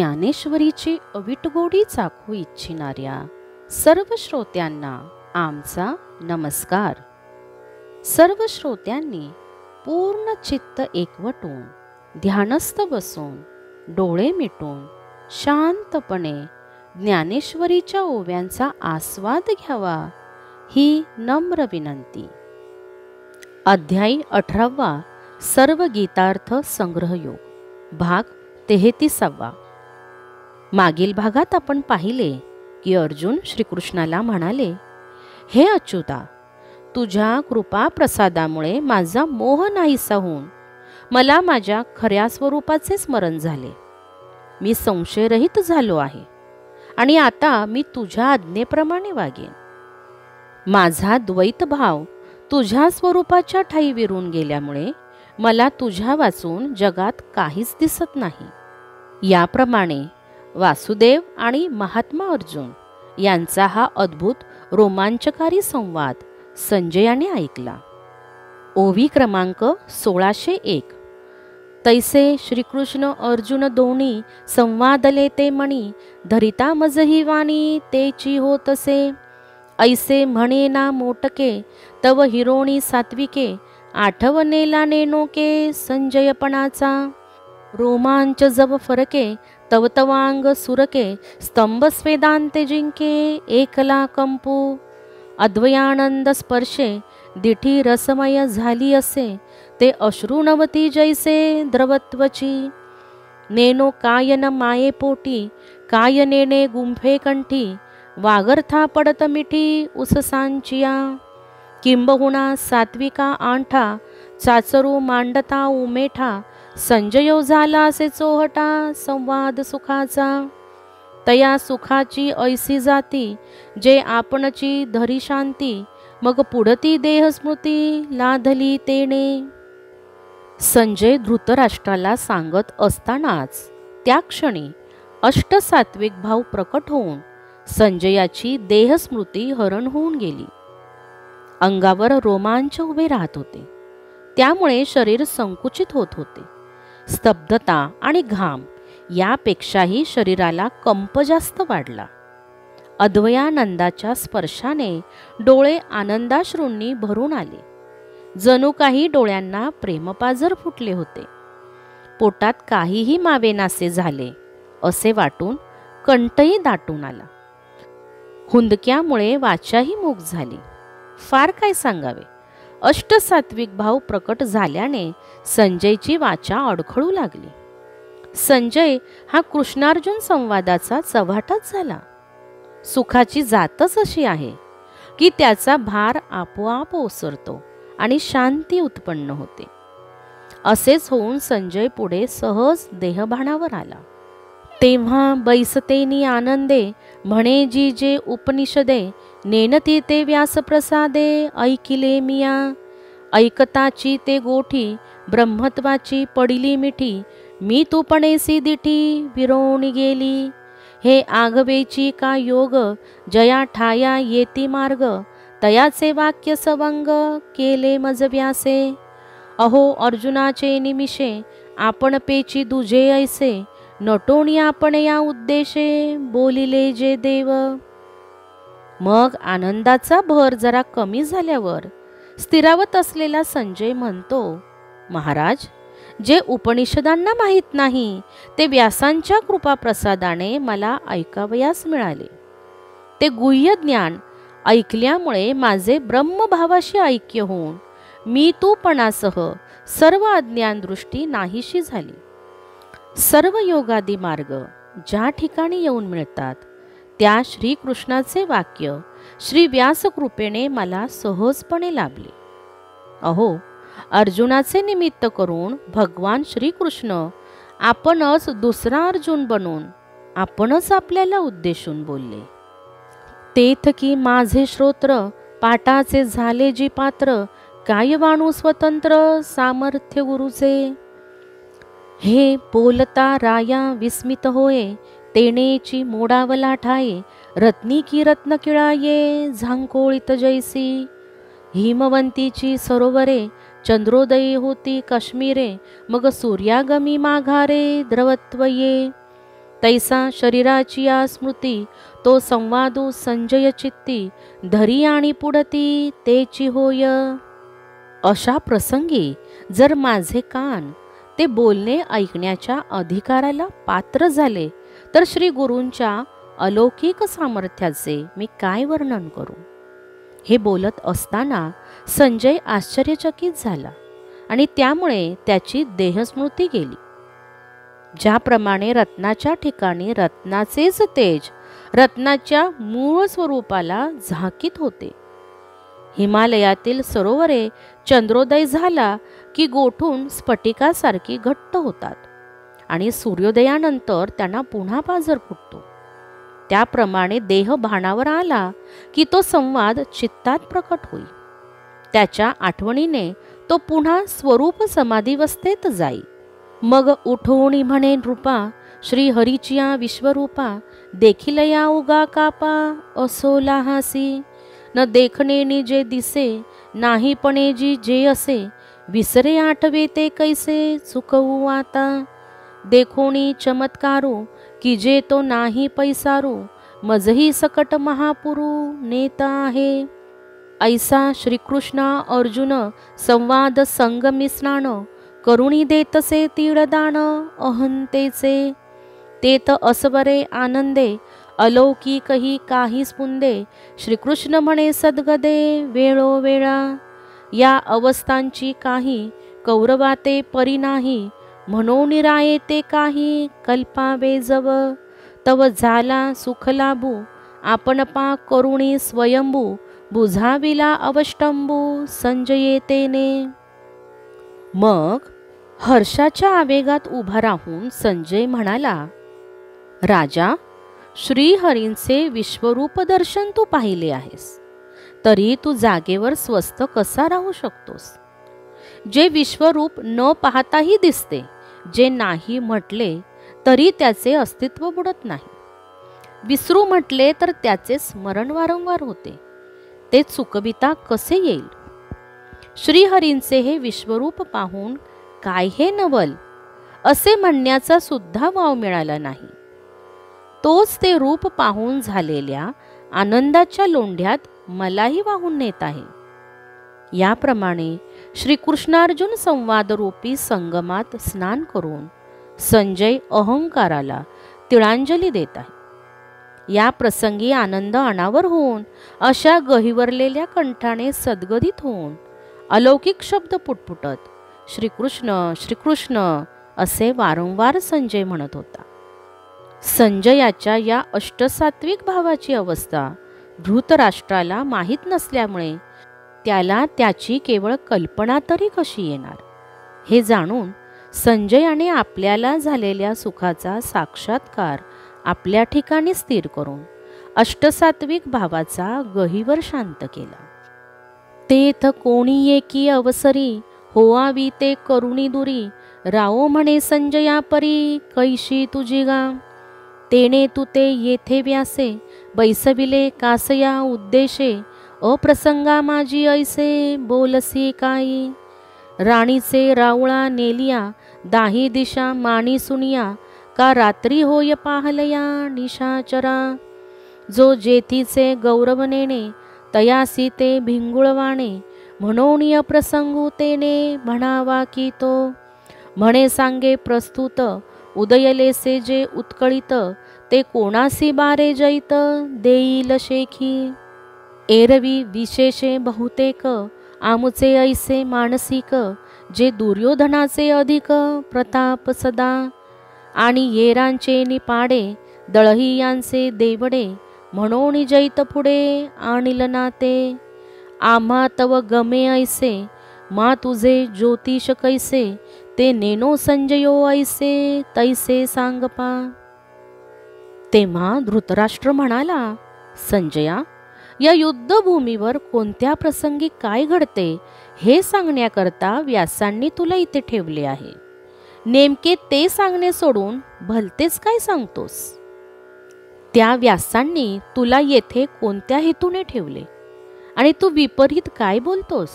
ज्ञानेश्वरीची अविटगोडी चाखू इच्छिणाऱ्या सर्व श्रोत्यांना आमचा नमस्कार. सर्व श्रोत्यांनी पूर्ण चित्त एकवटून ध्यानस्थ बसून डोळे मिटून शांतपणे ज्ञानेश्वरीच्या ओव्यांचा आस्वाद घ्यावा ही नम्र विनंती. अध्याय 18 सर्व गीतार्थ संग्रहयोग भाग 33. मागील भागात आपण पाहिले की अर्जुन श्रीकृष्णाला म्हणाले, हे अच्युता, तुझ्या कृपा प्रसादामुळे माझा मोह नाहीसा होऊन मला माझ्या खऱ्या स्वरूपाचे स्मरण झाले. मी संशयरहित झालो आहे आणि आता मी तुझ्या आज्ञेप्रमाणे वागेन. माझा द्वैत भाव तुझ्या स्वरूपाच्या ठाई विरून गेल्यामुळे मला तुझ्या वाचून जगात काहीच दिसत नाही. याप्रमाणे वासुदेव आणि महात्मा अर्जुन यांचा हा अद्भुत रोमांचकारी संवाद संजयाने ऐकला. ओवी क्रमांक 1601. तैसे श्रीकृष्ण अर्जुन दोन्ही संवादले ते मणी, धरिता मजही वाणी तेची होतसे. ऐसे म्हणे ना मोटके तव हिरोणी सात्विके, आठवनेला नेनोके संजयपणाचा. रोमांच जब फरके तव तवांग सुरके, स्तंभ स्वेदांते जिंके एकला कंपू. अद्वयानंद स्पर्शे दिठी रसमय झाली असे, ते अश्रुनवती जैसे द्रवत्वची. नेनो कायन माये पोटी, काय नेणे गुंफे कंठी, वागर्था पडत मिठी उससांचिया. किंबहुना सात्विका आंठा, चाचरू मांडता उमेठा, संजयो झाला असे चोहटा संवाद सुखाचा. तया सुखाची ऐसी जाती, जे आपणची धरी शांती, मग पुढती देहस्मृती लाधली तेने. संजय धृतराष्ट्राला सांगत असतानाच त्या क्षणी अष्टसात्विक भाव प्रकट होऊन संजयाची देहस्मृती हरण होऊन गेली. अंगावर रोमांच उभे राहत होते, त्यामुळे शरीर संकुचित होत होते. स्तब्धता आणि घाम यापेक्षाही शरीराला कंप जास्त वाढला. अद्वयानंदाच्या स्पर्शाने डोळे आनंदाश्रूंनी भरून आले. जणू काही डोळ्यांना प्रेमपाजर फुटले होते. पोटात काहीही मावेनासे झाले असे वाटून कंठही दाटून आला. हुंदक्यामुळे वाचाही मूक झाली. फार काय सांगावे, अष्टसात्विक भाव प्रकट झाल्याने संजयची वाचा अडखळू लागली. संजय हा कृष्णार्जुन संवादाचा चव्हाटाच झाला. सुखाची जातच अशी आहे की त्याचा भार आपोआप ओसरतो आणि शांती उत्पन्न होते. असेच होऊन संजय पुढे सहज देहभानावर आला. तेव्हा बैसतेनी आनंदे, म्हणे जी जे उपनिषदे, नेनती ते व्यासप्रसादे ऐकिले मिया. ऐकताची ते गोठी, ब्रह्मत्वाची पडिली मिठी, मी तू पणेसी दिठी विरोणी गेली. हे आगवेची का योग, जया ठाया येती मार्ग, तयाचे वाक्य सवंग केले मज व्यासे. अहो अर्जुनाचे निमिषे, आपण पेची दुजे ऐसे, नटोणी आपण या उद्देशे बोलिले जे देव. मग आनंदाचा भर जरा कमी झाल्यावर स्थिरावत असलेला संजय म्हणतो, महाराज, जे उपनिषदांना माहीत नाही ते व्यासांच्या कृपाप्रसादाने मला ऐकावयास मिळाले. ते गुह्य ज्ञान ऐकल्यामुळे माझे ब्रह्मभावाशी ऐक्य होऊन मी तूपणासह सर्व अज्ञानदृष्टी नाहीशी झाली. सर्व योगादी मार्ग ज्या ठिकाणी येऊन मिळतात त्या श्रीकृष्णाचे वाक्य श्री व्यासकृपेने मला सहजपणे लाभले. अहो, अर्जुनाचे निमित्त करून भगवान श्रीकृष्ण आपणच दुसरा अर्जुन बनून आपणच आपल्याला उद्देशून बोलले. तेथ की माझे श्रोत्र, पाठाचे झाले जी पात्र, काय वाणू स्वतंत्र सामर्थ्य गुरुचे. हे बोलता राया विस्मित होये, तेनेची मोडावला ठाये, रत्नी की रत्न किळाये झांकोळीत जैसी. हिमवंतीची सरोवरे, चंद्रोदयी होती काश्मीरे, मग सूर्यागमी माघारे द्रवत्व ये. तैसा शरीराची या स्मृती, तो संवादू संजय चित्ती, धरी आणि पुढती तेची होय. अशा प्रसंगी जर माझे कान ते बोलणे ऐकण्याच्या अधिकाराला पात्र झाले तर श्री गुरूंच्या अलौकिक सामर्थ्याचे मी काय वर्णन करू. हे बोलत असताना संजय आश्चर्यचकित झाला आणि त्यामुळे त्याची देहस्मृती गेली. ज्याप्रमाणे रत्नाच्या ठिकाणी रत्नाचेच तेज रत्नाच्या मूळ स्वरूपाला झाकीत होते. हिमालयातील सरोवरे चंद्रोदय झाला की गोठून स्फटिकासारखी घट्ट होतात आणि सूर्योदयानंतर त्यांना पुन्हा पाझर फुटतो. त्याप्रमाणे देह भानावर आला की तो संवाद चित्तात प्रकट होई. त्याच्या आठवणीने तो पुन्हा स्वरूप समाधीवस्थेत जाई. मग उठवणी म्हणे नृपा, श्री हरीचिया विश्वरूपा, देखील या उगा कापा असो लाहासी. न देखणे जे दिसे, नाही पणे जी जे असे, विसरे आठवे ते कैसे चुकवू आता. देखोणी चमत्कारू, की जे तो नाही पैसारू, मजही सकट महापुरू नेता आहे. ऐसा श्रीकृष्ण अर्जुन संवाद संगमिस्नान, करुणी देतसे तीळदान अहंतेचे. तेत असवरे आनंदे, अलौकिकही काही स्पुंदे, श्रीकृष्ण म्हणे सद्गदे वेळोवेळा. या अवस्थांची काही कौरवाते परी नाही, म्हणून राये ते काही कल्पावे जव. तव झाला सुख लाभू, आपण पा करुणी स्वयंभू, बुझाविला अवष्टंबू संजयेतेने. मग हर्षाच्या आवेगात उभा राहून संजय म्हणाला, राजा, श्रीहरींचे विश्वरूप दर्शन तू पाहिले आहेस, तरी तू जागेवर स्वस्थ कसा राहू शकतोस. जे विश्वरूप न पाहताही दिसते, जे नाही म्हटले तरी त्याचे अस्तित्व बुडत नाही, विसरू म्हटले तर त्याचे स्मरण वारंवार होते, ते चुकविता कसे येईल. श्रीहरींचे हे विश्वरूप पाहून काय हे नवल असे म्हणण्याचा सुद्धा वाव मिळाला नाही. तोच ते रूप पाहून झालेल्या आनंदाच्या लोंढ्यात मलाही वाहून नेत आहे. याप्रमाणे श्रीकृष्णार्जुन संवादरूपी संगमात स्नान करून संजय अहंकाराला तिळांजली देत आहे. या प्रसंगी आनंद अनावर होऊन अशा गहिवरलेल्या कंठाने सद्गदित होऊन अलौकिक शब्द पुटपुटत श्रीकृष्ण श्रीकृष्ण असे वारंवार संजय म्हणत होता. संजयाच्या या अष्टसात्विक भावाची अवस्था धृतराष्ट्राला माहीत नसल्यामुळे त्याला त्याची केवळ कल्पना तरी कशी येणार. हे जाणून संजयाने आपल्याला झालेल्या सुखाचा साक्षात्कार आपल्या ठिकाणी स्थिर करून अष्टसात्विक भावाचा गहिवर शांत केला. तेथ कोणी एकी अवसरी, होआवी ते करुणी दुरी, राओ म्हणे संजया परी कैशी तुझी गा. तेने तू ते येथे व्यासे, बैसविले कासया उद्देशे, अप्रसंगा माझी ऐसे बोलसी काही. राणीचे रावळा नेलिया, दाही दिशा माणी सुनिया, का रात्री होय पाहलया निशाचरा. जो जेथीचे गौरव नेणे, तयासी ते भिंगुळवाणे, म्हणून अप्रसंगू तेने म्हणावा की तो. म्हणे सांगे प्रस्तुत, उदयलेसे जे उत्कळित, ते कोणासी बारे जैत देईल शेखी. एरवी विशेषे बहुतेक, आमुचे ऐसे मानसिक, जे दुर्योधनाचे अधिक प्रताप सदा. आणि येरांचे निपाडे, दळही यांचे देवडे, म्हणून जैत पुढे आणिल नाते. आम्हा तव गमे ऐसे, मा तुझे ज्योतिष कैसे, ते नेनो संजयो ऐसे तैसे सांगपा. तेव्हा धृतराष्ट्र म्हणाला, संजया, या युद्धभूमीवर कोणत्या प्रसंगी काय घडते हे सांगण्याकरता व्यासांनी तुला इथे ठेवले आहे. नेमके ते सांगणे सोडून भलतेच काय सांगतोस. त्या व्यासांनी तुला येथे कोणत्या हेतूने ठेवले आणि तू विपरीत काय बोलतोस.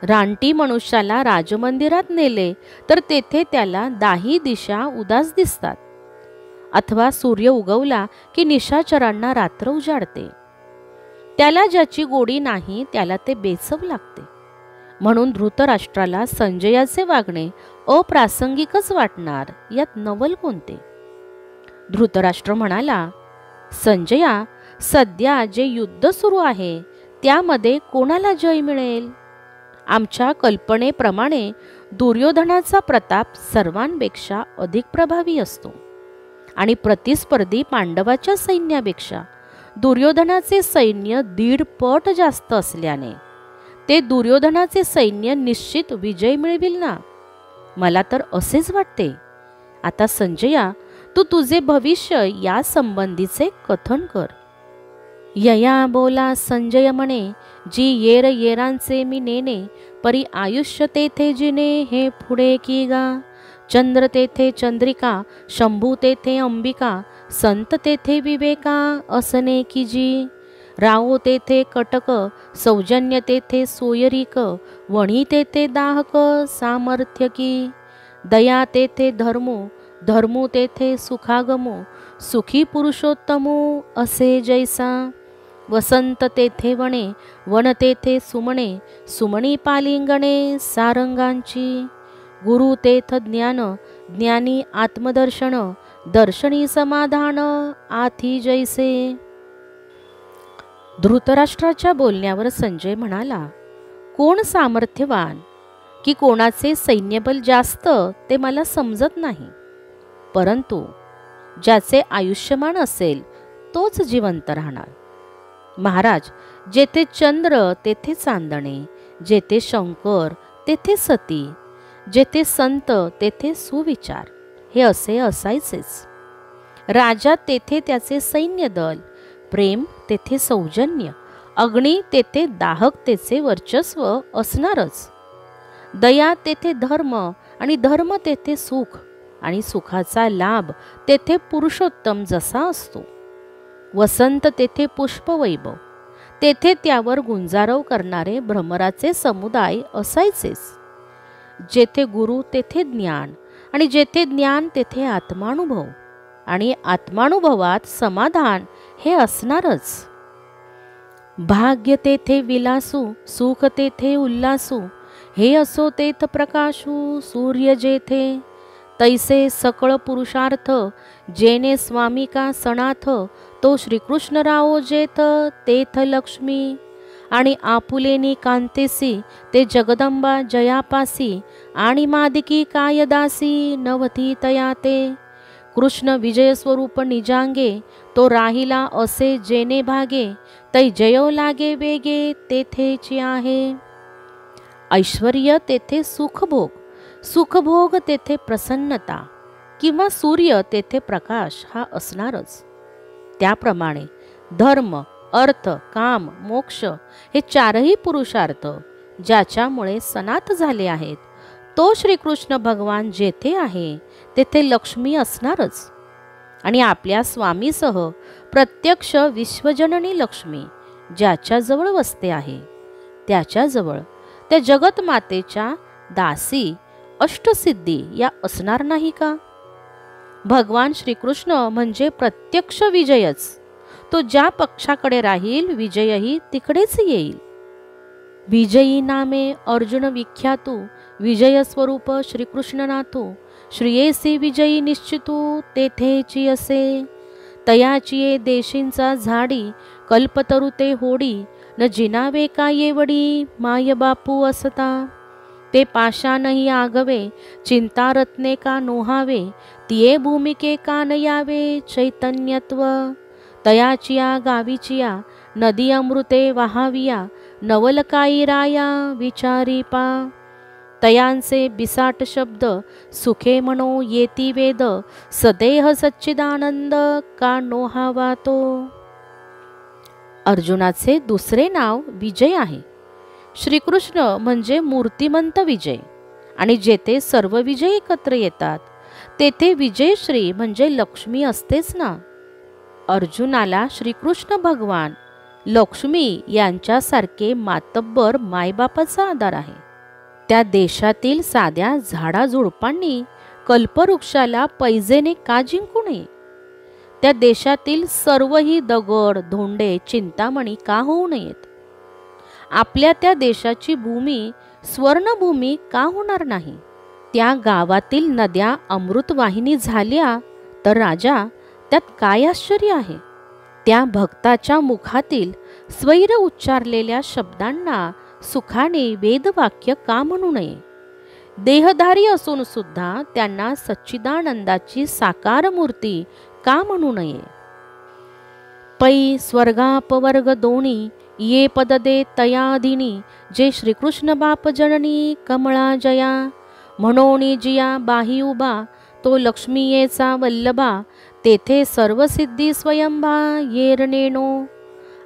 रानटी मनुष्याला राजमंदिरात नेले तर तेथे त्याला दाही दिशा उदास दिसतात. अथवा सूर्य उगवला की निशाचरांना रात्र उजाडते. त्याला ज्याची गोडी नाही त्याला ते बेचव लागते. म्हणून धृतराष्ट्राला संजयाचे वागणे अप्रासंगिकच वाटणार, यात नवल कोणते. धृतराष्ट्र म्हणाला, संजया, सध्या जे युद्ध सुरू आहे त्यामध्ये कोणाला जय मिळेल. आमच्या कल्पनेप्रमाणे दुर्योधनाचा प्रताप सर्वांपेक्षा अधिक प्रभावी असतो आणि प्रतिस्पर्धी पांडवाच्या सैन्यापेक्षा दुर्योधनाचे सैन्य 1.5 पट जास्त असल्याने ते दुर्योधनाचे सैन्य निश्चित विजय मिळविल ना. मला तर असेच वाटते. आता संजया, तू तुझे भविष्य या संबंधीचे कथन कर. यया बोला संजय म्हणे, जी येर येरांचे मी नेणे, परी आयुष्य तेथे जिने हे पुढे की गा. चंद्र तेथे चंद्रिका, शंभू तेथे अंबिका, संत तेथे विवेका असने की जी. रावो तेथे कटक, सौजन्य तेथे सोयरीक, वणी तेथे दाहक सामर्थ्य की. दया तेथे धर्मो, धर्मो तेथे सुखागमो, सुखी पुरुषोत्तमो असे जैसा. वसंत तेथे वणे, वन तेथे सुमणे, सुमणी पालिंगणे सारंगांची. गुरु तेथ ज्ञान, ज्ञानी आत्मदर्शन, दर्शनी समाधान आथी जैसे. धृतराष्ट्राच्या बोलण्यावर संजय म्हणाला, कोण सामर्थ्यवान की कोणाचे सैन्यबल जास्त ते मला समजत नाही, परंतु ज्याचे आयुष्यमान असेल तोच जिवंत राहणार. महाराज, जेथे चंद्र तेथे चांदणे, जेथे शंकर तेथे सती, जेथे संत तेथे सुविचार, हे असे असायचेच. राजा तेथे त्याचे सैन्यदल, प्रेम तेथे सौजन्य, अग्नी तेथे दाहकतेचे वर्चस्व असणारच. दया तेथे धर्म आणि धर्म तेथे सुख आणि सुखाचा लाभ तेथे पुरुषोत्तम जसा असतो. वसंत तेथे पुष्पवैभव, तेथे त्यावर गुंजारव करणारे भ्रमराचे समुदाय असायचेच. जेथे गुरु तेथे ज्ञान आणि जेथे ज्ञान तेथे आत्मानुभव आणि आत्मानुभवात समाधान हे असणारच. भाग्य तेथे विलासू, सुख तेथे उल्लासू, हे असो तेथ प्रकाशू सूर्य जेथे. तैसे सकळ पुरुषार्थ, जेने स्वामिका सणाथ, तो श्रीकृष्ण रावो जेथ तेथ लक्ष्मी. आणि आपुलेनी कांतेसी, ते जगदंबा जयापासी, आणि मादिकी कायदासी नवती तया ते. कृष्ण विजय स्वरूप निजांगे, तो राहिला असे जेने भागे, तै जयो लागे वेगे तेथेची आहे. ऐश्वर्य तेथे सुखभोग, सुखभोग तेथे प्रसन्नता किंवा सूर्य तेथे प्रकाश हा असणारच. त्याप्रमाणे धर्म, अर्थ, काम, मोक्ष हे 4ही पुरुषार्थ ज्याच्यामुळे सनात झाले आहेत, तो श्रीकृष्ण भगवान जेथे आहे तेथे लक्ष्मी असणारच. आणि आपल्या स्वामीसह प्रत्यक्ष विश्वजननी लक्ष्मी ज्याच्याजवळ वसते आहे त्याच्याजवळ त्या जगतमातेच्या दासी अष्टसिद्धी या असणार नाही का. भगवान श्रीकृष्ण म्हणजे प्रत्यक्ष विजयच. तो ज्या पक्षाकडे राहील विजयही तिकडेच येईल. विजयी नामे अर्जुन विख्यातू, विजय स्वरूप श्रीकृष्णनाथू, श्रियेसी विजयी निश्चितू तेथेची असे. तयाचिये देशींचा झाडी, कल्पतरू ते होडी, न जिनावे का येवडी माय बापू असता. ते पाशानही आगवे, चिंता रत्ने का नोहावे, तिये भूमिके का न यावे चैतन्यत्व. तयाचिया गावीचिया, नदी अमृते वाहाविया, नवलकाई राया विचारी पा. तयांचे बिसाट शब्द, सुखे म्हणो येती वेद, सदेह सच्चिदानंद का नोहावा तो. अर्जुनाचे दुसरे नाव विजय आहे. श्रीकृष्ण म्हणजे मूर्तिमंत विजय, आणि जेथे सर्व विजय एकत्र येतात तेथे विजयश्री म्हणजे लक्ष्मी असतेच ना. अर्जुनाला श्रीकृष्ण भगवान लक्ष्मी यांच्यासारखे मातब्बर मायबापाचा आधार आहे. त्या देशातील साध्या झाडाझुडपांनी कल्पवृक्षाला पैजेने का जिंकू नये. त्या देशातील सर्वही दगड धोंडे चिंतामणी का होऊ नयेत? आपल्या त्या देशाची भूमी स्वर्णभूमी का होणार नाही? त्या गावातील नद्या अमृतवाहिनी झाल्या तर राजा, त्यात काय आश्चर्य आहे? त्या भक्ताच्या मुखातील स्वैर उच्चारलेल्या शब्दांना सुखाने वेदवाक्य का म्हणू नये? देहधारी असून सुद्धा त्यांना सच्चिदानंदाची साकार मूर्ती का म्हणू नये? पै स्वर्गापवर्ग दोन्ही ये पद दे तयादिनी, जे श्रीकृष्ण बाप जननी कमळा जया. म्हणोनी जिया बाही उभा तो लक्ष्मीयेचा वल्लभा, तेथे सर्व सिद्धी स्वयंभा येरनेनो.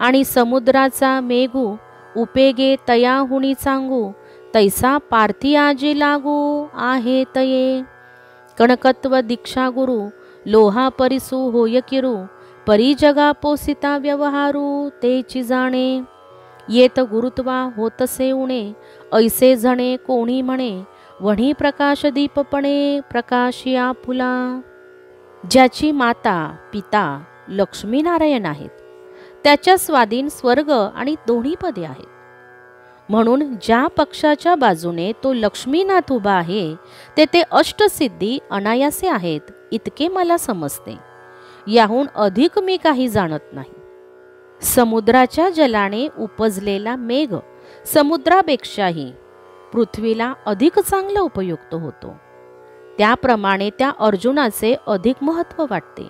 आणि समुद्राचा मेघू उपेगे तयाहुनी सांगू, तैसा पार्थियाजी लागू आहे तये. कणकत्व दीक्षा गुरु लोहा परिसू होय किरू, परी जगा पोसिता व्यवहारू तेची जाणे. येत गुरुत्वा होतसे उणे, ऐसे जणे कोणी म्हणे, वणी प्रकाश दीपपणे प्रकाशिया फुला. ज्याची माता पिता लक्ष्मीनारायण आहेत, त्याच्या स्वाधीन स्वर्ग आणि दोन्ही पदे आहेत. म्हणून ज्या पक्षाच्या बाजूने तो लक्ष्मीनाथ उभा आहे, तेथे अष्टसिद्धी अनायासे आहेत इतके मला समजते. याहून अधिक मी काही जाणत नाही. समुद्राच्या जलाने उपजलेला मेघ समुद्रापेक्षाही पृथ्वीला अधिक चांगला उपयुक्त होतो. त्याप्रमाणे त्या अर्जुनाचे अधिक महत्त्व वाटते.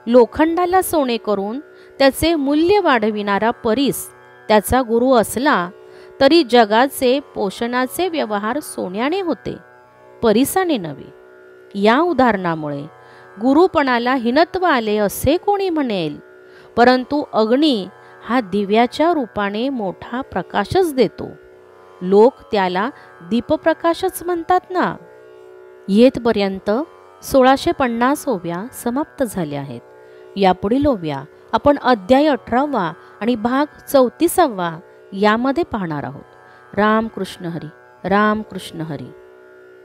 लोखंडाला सोने करून त्याचे मूल्य वाढविणारा परीस त्याचा गुरु असला तरी जगाचे पोषणाचे व्यवहार सोन्याने होते, परिसाने नव्हे. या उदाहरणामुळे गुरुपणाला हीनत्व आले असे कोणी म्हणेल, परंतु अग्नी हा दिव्याच्या रूपाने मोठा प्रकाशच देतो. लोक त्याला दीपप्रकाशच म्हणतात ना. येथपर्यंत 1650 ओव्या समाप्त झाल्या आहेत. यापुढील ओव्या आपण अध्याय 18 आणि भाग 34 यामध्ये पाहणार आहोत. राम कृष्ण हरी, राम कृष्ण हरी.